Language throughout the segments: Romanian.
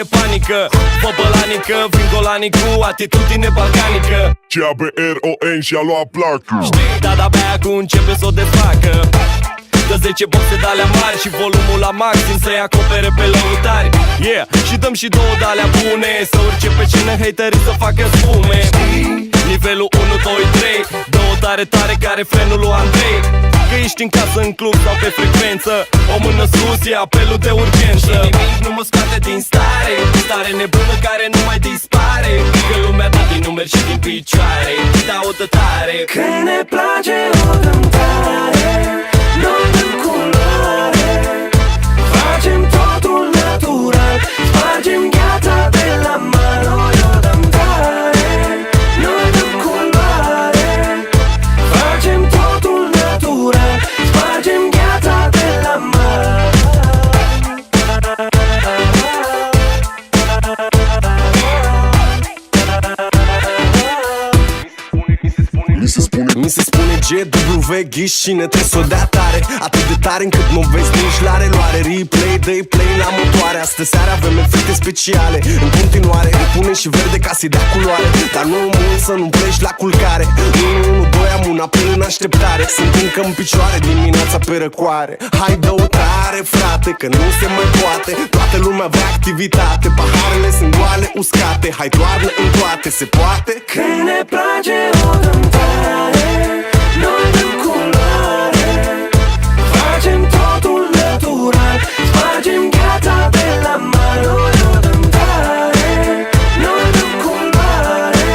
e panică. Fă bălanică, vin golanii cu atitudine balcanică. CABRON și-a luat placă. Știi, dar de-abia acum începe să o desfacă. Dă 10 boxe de-alea mari și volumul la maxim să-i acopere pe lăutari. Yeah, și dăm și două de-alea bune, să urce pe cine haterii să facă spume. Nivelul 1, 2, 3, două tare tare care frenul lui Andrei. Că ești în casă, în club sau pe frecvență, o mână sus e apelul de urgență. Și nimic nu mă scoate din stare, stare nebună care nu mai dispare. Că lumea dă din numeri și din picioare, dau de tare. Când ne place o dăm tare, noi dăm culoare. Facem totul natural, spargem gheața de la mare. Noi o dăm tare, noi dăm culoare. Facem totul natural, spargem gheața de la mare. Mi se spune GW ghiș și ne trebuie să o dea tare. Atât de tare încât nu vezi nici la reluare. Replay, day play la motoare. Astă seară avem efecte speciale. În continuare îi punem și verde ca să-i dea culoare. Dar nu mult să nu pleci la culcare. 1, 2, am un apel în așteptare. Sunt încă în picioare dimineața pe răcoare. Hai dă-o tare frate, că nu se mai poate. Toată lumea vrea activitate. Paharele sunt goale, uscate. Hai toarnă în toate, se poate? Când ne place o dăm tare, noi dăm culoare. Facem totul natural, spargem gheața de la mare. Noi o dăm tare, noi dăm culoare.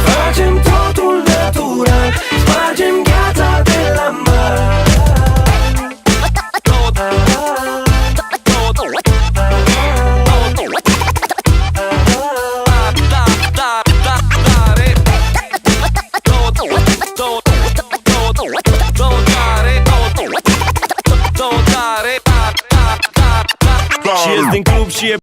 Facem totul natural, spargem gheața de la mare. Și ies din club și e